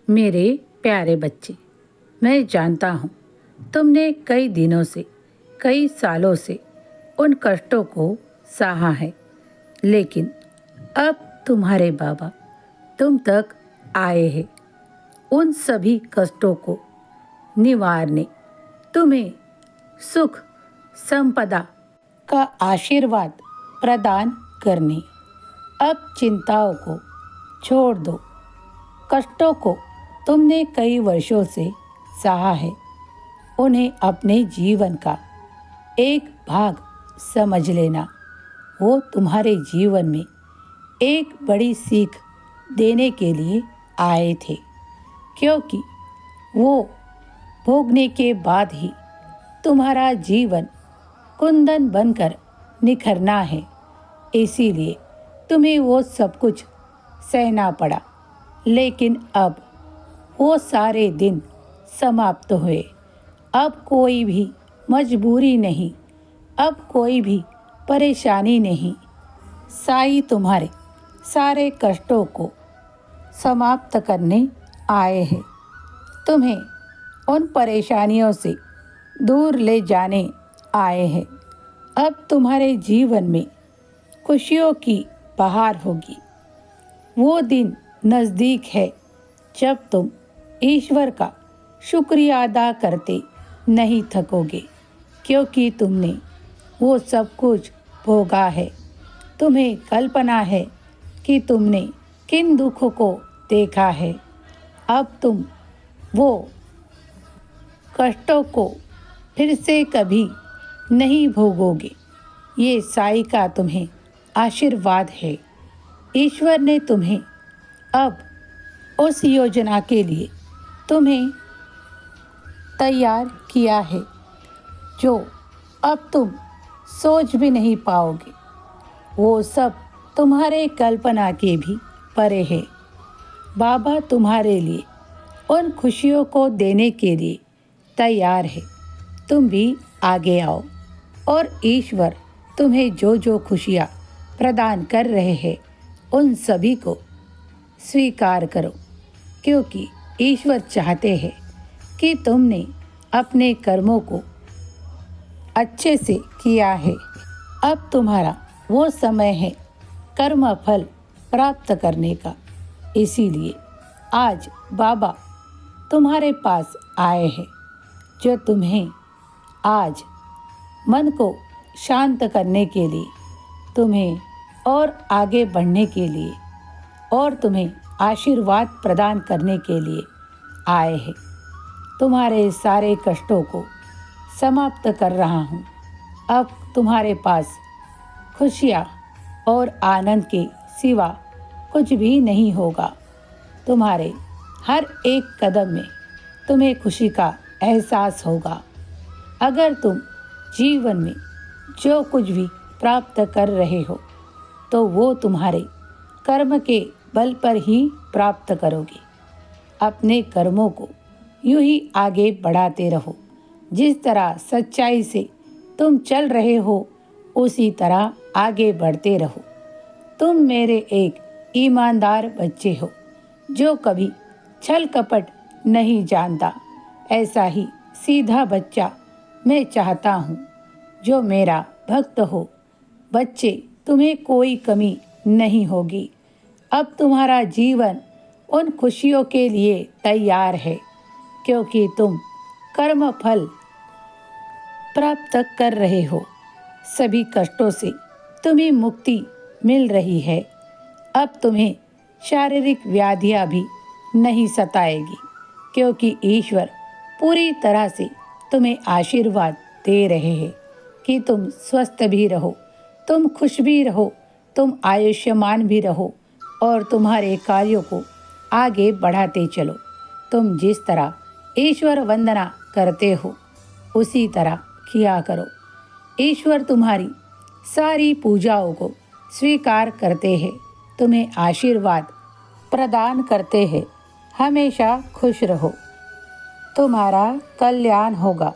मेरे प्यारे बच्चे, मैं जानता हूँ तुमने कई दिनों से, कई सालों से उन कष्टों को सहा है, लेकिन अब तुम्हारे बाबा तुम तक आए हैं उन सभी कष्टों को निवारने, तुम्हें सुख संपदा का आशीर्वाद प्रदान करने। अब चिंताओं को छोड़ दो। कष्टों को तुमने कई वर्षों से सहा है, उन्हें अपने जीवन का एक भाग समझ लेना। वो तुम्हारे जीवन में एक बड़ी सीख देने के लिए आए थे, क्योंकि वो भोगने के बाद ही तुम्हारा जीवन कुंदन बनकर निखरना है। इसीलिए तुम्हें वो सब कुछ सहना पड़ा, लेकिन अब वो सारे दिन समाप्त हुए। अब कोई भी मजबूरी नहीं, अब कोई भी परेशानी नहीं। साईं तुम्हारे सारे कष्टों को समाप्त करने आए हैं, तुम्हें उन परेशानियों से दूर ले जाने आए हैं। अब तुम्हारे जीवन में खुशियों की बहार होगी। वो दिन नज़दीक है जब तुम ईश्वर का शुक्रिया अदा करते नहीं थकोगे, क्योंकि तुमने वो सब कुछ भोगा है। तुम्हें कल्पना है कि तुमने किन दुखों को देखा है। अब तुम वो कष्टों को फिर से कभी नहीं भोगोगे। ये साईं का तुम्हें आशीर्वाद है। ईश्वर ने तुम्हें अब उस योजना के लिए तुम्हें तैयार किया है जो अब तुम सोच भी नहीं पाओगे। वो सब तुम्हारे कल्पना के भी परे है। बाबा तुम्हारे लिए उन खुशियों को देने के लिए तैयार है। तुम भी आगे आओ और ईश्वर तुम्हें जो जो खुशियाँ प्रदान कर रहे हैं उन सभी को स्वीकार करो, क्योंकि ईश्वर चाहते हैं कि तुमने अपने कर्मों को अच्छे से किया है। अब तुम्हारा वो समय है कर्म फल प्राप्त करने का। इसीलिए आज बाबा तुम्हारे पास आए हैं, जो तुम्हें आज मन को शांत करने के लिए, तुम्हें और आगे बढ़ने के लिए और तुम्हें आशीर्वाद प्रदान करने के लिए आए हैं। तुम्हारे सारे कष्टों को समाप्त कर रहा हूँ। अब तुम्हारे पास खुशियाँ और आनंद के सिवा कुछ भी नहीं होगा। तुम्हारे हर एक कदम में तुम्हें खुशी का एहसास होगा। अगर तुम जीवन में जो कुछ भी प्राप्त कर रहे हो, तो वो तुम्हारे कर्म के बल पर ही प्राप्त करोगे। अपने कर्मों को यूं ही आगे बढ़ाते रहो। जिस तरह सच्चाई से तुम चल रहे हो, उसी तरह आगे बढ़ते रहो। तुम मेरे एक ईमानदार बच्चे हो, जो कभी छल कपट नहीं जानता। ऐसा ही सीधा बच्चा मैं चाहता हूँ, जो मेरा भक्त हो। बच्चे, तुम्हें कोई कमी नहीं होगी। अब तुम्हारा जीवन उन खुशियों के लिए तैयार है, क्योंकि तुम कर्म फल प्राप्त कर रहे हो। सभी कष्टों से तुम्हें मुक्ति मिल रही है। अब तुम्हें शारीरिक व्याधियाँ भी नहीं सताएगी, क्योंकि ईश्वर पूरी तरह से तुम्हें आशीर्वाद दे रहे हैं कि तुम स्वस्थ भी रहो, तुम खुश भी रहो, तुम आयुष्मान भी रहो और तुम्हारे कार्यों को आगे बढ़ाते चलो। तुम जिस तरह ईश्वर वंदना करते हो, उसी तरह किया करो। ईश्वर तुम्हारी सारी पूजाओं को स्वीकार करते हैं, तुम्हें आशीर्वाद प्रदान करते हैं। हमेशा खुश रहो, तुम्हारा कल्याण होगा।